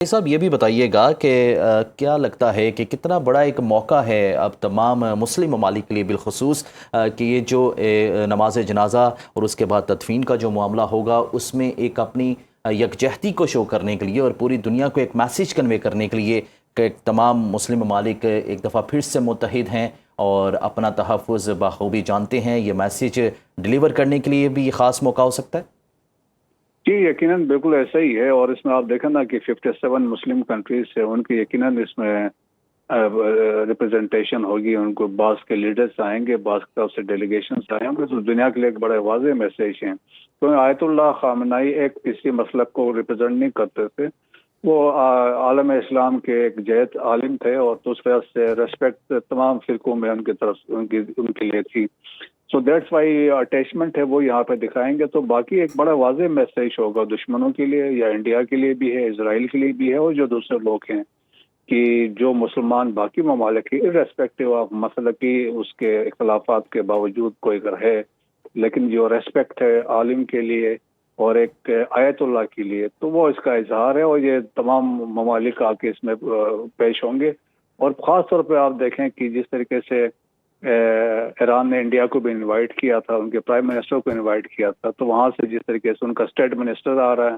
صاحب یہ بھی بتائیے گا کہ کیا لگتا ہے کہ کتنا بڑا ایک موقع ہے اب تمام مسلم ممالک کے لیے بالخصوص کہ یہ جو نماز جنازہ اور اس کے بعد تدفین کا جو معاملہ ہوگا اس میں ایک اپنی یکجہتی کو شو کرنے کے لیے اور پوری دنیا کو ایک میسیج کنوے کرنے کے لیے کہ تمام مسلم ممالک ایک دفعہ پھر سے متحد ہیں اور اپنا تحفظ بخوبی جانتے ہیں، یہ میسیج ڈیلیور کرنے کے لیے بھی یہ خاص موقع ہو سکتا ہے؟ جی یقیناً بالکل ایسا ہی ہے، اور اس میں آپ دیکھیں نا کہ 57 مسلم کنٹریز سے ان کی یقیناً اس میں ریپرزنٹیشن ہوگی، ان کو بعض کے لیڈرز آئیں گے، بعض کی طرف سے ڈیلیگیشنز آئیں گے، تو دنیا کے لیے ایک بڑے واضح میسیج ہیں۔ تو آیت اللہ خامنائی ایک کسی مسلک کو ریپرزینٹ نہیں کرتے تھے، وہ عالم اسلام کے ایک جہت عالم تھے، اور دوسرے سے ریسپیکٹ تمام فرقوں میں ان کی طرف ان کے لیے تھی۔ سو دیٹس وائی اٹیچمنٹ ہے وہ یہاں پہ دکھائیں گے، تو باقی ایک بڑا واضح میسیج ہوگا دشمنوں کے لیے، یا انڈیا کے لیے بھی ہے، اسرائیل کے لیے بھی ہے، اور جو دوسرے لوگ ہیں کہ جو مسلمان باقی ممالک کی ریسپیکٹو آف مسلکی اس کے اختلافات کے باوجود کوئی اگر ہے، لیکن جو ریسپیکٹ ہے عالم کے لیے اور ایک آیت اللہ کے لیے، تو وہ اس کا اظہار ہے، اور یہ تمام ممالک آ کے اس میں پیش ہوں گے۔ اور خاص طور پہ آپ دیکھیں کہ جس طریقے سے ایران نے انڈیا کو بھی انوائٹ کیا تھا، ان کے پرائم منسٹر کو انوائٹ کیا تھا، تو وہاں سے جس طریقے سے ان کا اسٹیٹ منسٹر آ رہا ہے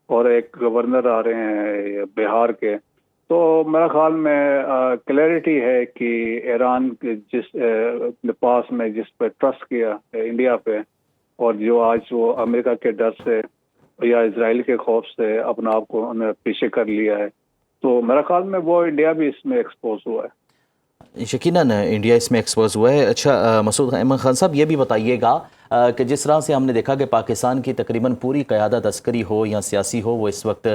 اور ایک گورنر آ رہے ہیں بہار کے، تو میرا خیال میں کلیئرٹی ہے کہ ایران کے جس پاس میں جس پہ ٹرسٹ کیا انڈیا پہ، اور جو آج وہ امریکہ کے ڈر سے یا اسرائیل کے خوف سے اپنا آپ کو انہیں پیچھے کر لیا ہے، تو میرا خیال میں وہ انڈیا بھی اس میں ایکسپوز ہوا ہے۔ یقیناً انڈیا اس میں ایکسپوز ہوا ہے۔ اچھا مسعود احمد خان صاحب یہ بھی بتائیے گا کہ جس طرح سے ہم نے دیکھا کہ پاکستان کی تقریباً پوری قیادت عسکری ہو یا سیاسی ہو وہ اس وقت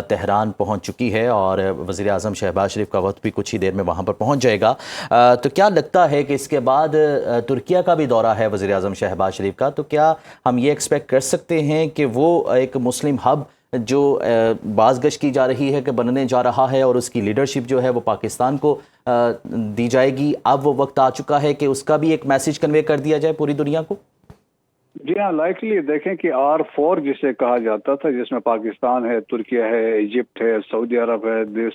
تہران پہنچ چکی ہے، اور وزیر اعظم شہباز شریف کا وقت بھی کچھ ہی دیر میں وہاں پر پہنچ جائے گا، تو کیا لگتا ہے کہ اس کے بعد ترکیہ کا بھی دورہ ہے وزیر اعظم شہباز شریف کا، تو کیا ہم یہ ایکسپیکٹ کر سکتے ہیں کہ وہ ایک مسلم ہب جو بازگشت کی جا رہی ہے کہ بننے جا رہا ہے اور اس کی لیڈرشپ جو ہے وہ پاکستان کو دی جائے گی، اب وہ وقت آ چکا ہے کہ اس کا بھی ایک میسیج کنوے کر دیا جائے پوری دنیا کو؟ جی ہاں، لائکلی دیکھیں کہ R4 جسے کہا جاتا تھا، جس میں پاکستان ہے، ترکیہ ہے، ایجپٹ ہے، سعودی عرب ہے،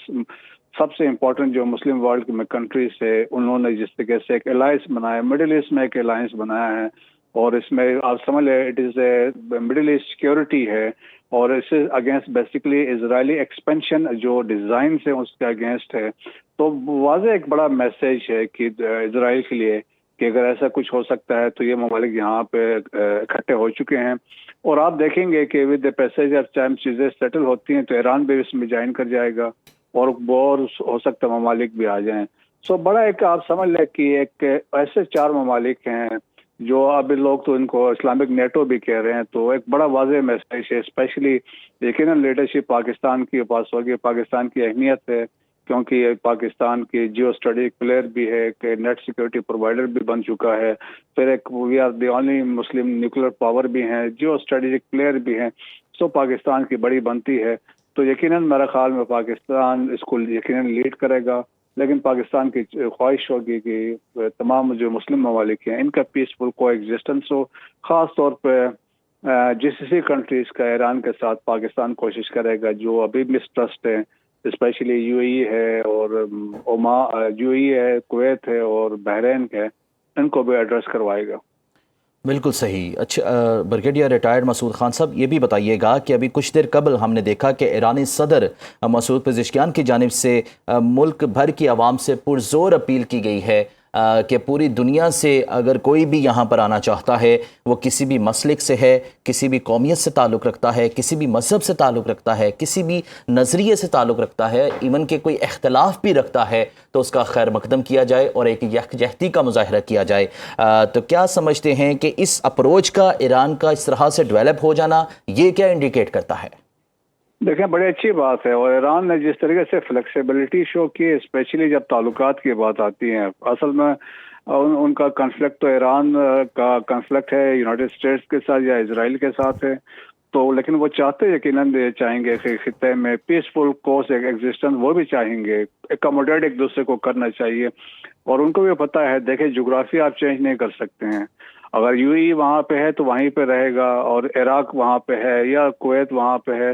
سب سے امپورٹنٹ جو مسلم ورلڈ میں کنٹریز ہے، انہوں نے جس طریقے سے ایک الائنس بنایا، مڈل ایسٹ میں ایک الائنس بنایا ہے، اور اس میں آپ سمجھ لیں it is a middle east security ہے، اور اس سے اگینسٹ بیسیکلی اسرائیلی ایکسپینشن جو ڈیزائنس ہیں اس کے اگینسٹ ہے۔ تو واضح ایک بڑا میسیج ہے کہ اسرائیل کے لیے کہ اگر ایسا کچھ ہو سکتا ہے تو یہ ممالک یہاں پہ اکٹھے ہو چکے ہیں، اور آپ دیکھیں گے کہ with the passage of time چیزیں سیٹل ہوتی ہیں تو ایران بھی اس میں جوائن کر جائے گا، اور ہو سکتا ہے ممالک بھی آ جائیں۔ سو بڑا ایک آپ سمجھ لیں کہ ایک ایسے 4 ممالک ہیں جو اب لوگ تو ان کو اسلامک نیٹو بھی کہہ رہے ہیں، تو ایک بڑا واضح میسیج ہے، اسپیشلی یقیناً لیڈرشپ پاکستان کے پاس ہوگی۔ پاکستان کی اہمیت ہے کیونکہ پاکستان کی جیو اسٹریٹجک پلیئر بھی ہے، کہ نیٹ سیکورٹی پرووائڈر بھی بن چکا ہے، پھر ایک we are the only Muslim nuclear power بھی ہیں، جیو اسٹریٹجک پلیئر بھی ہیں، سو پاکستان کی بڑی بنتی ہے۔ تو یقیناً میرا خیال میں پاکستان اس کو یقیناً لیڈ کرے گا، لیکن پاکستان کی خواہش ہوگی کہ تمام جو مسلم ممالک ہیں ان کا پیسفل کو ایگزسٹنس ہو، خاص طور پہ GCC کنٹریز کا ایران کے ساتھ پاکستان کوشش کرے گا، جو ابھی مسٹرسٹ ہے، اسپیشلی UAE ہے اور UAE ہے، کویت ہے اور بحرین ہے، ان کو بھی ایڈریس کروائے گا۔ بالکل صحیح۔ اچھا بریگیڈیئر ریٹائرڈ مسعود خان صاحب یہ بھی بتائیے گا کہ ابھی کچھ دیر قبل ہم نے دیکھا کہ ایرانی صدر مسعود پزشکیان کی جانب سے ملک بھر کی عوام سے پرزور اپیل کی گئی ہے کہ پوری دنیا سے اگر کوئی بھی یہاں پر آنا چاہتا ہے، وہ کسی بھی مسلک سے ہے، کسی بھی قومیت سے تعلق رکھتا ہے، کسی بھی مذہب سے تعلق رکھتا ہے، کسی بھی نظریے سے تعلق رکھتا ہے، ایون کہ کوئی اختلاف بھی رکھتا ہے، تو اس کا خیر مقدم کیا جائے اور ایک یکجہتی کا مظاہرہ کیا جائے۔ تو کیا سمجھتے ہیں کہ اس اپروچ کا ایران کا اس طرح سے ڈیولپ ہو جانا یہ کیا انڈیکیٹ کرتا ہے؟ دیکھیں بڑی اچھی بات ہے، اور ایران نے جس طریقے سے فلیکسیبلٹی شو کی، اسپیشلی جب تعلقات کی بات آتی ہیں، اصل میں ان کا کنفلکٹ تو ایران کا کنفلکٹ ہے یونائٹڈ اسٹیٹس کے ساتھ یا اسرائیل کے ساتھ ہے، تو لیکن وہ چاہیں گے کہ خطے میں پیسفل کوس ایگزسٹنس وہ بھی چاہیں گے، اکاموڈیٹ ایک دوسرے کو کرنا چاہیے، اور ان کو بھی پتہ ہے، دیکھیں جغرافی آپ چینج نہیں کر سکتے ہیں، اگر UAE وہاں پہ ہے تو وہیں پہ رہے گا، اور عراق وہاں پہ ہے یا کویت وہاں پہ ہے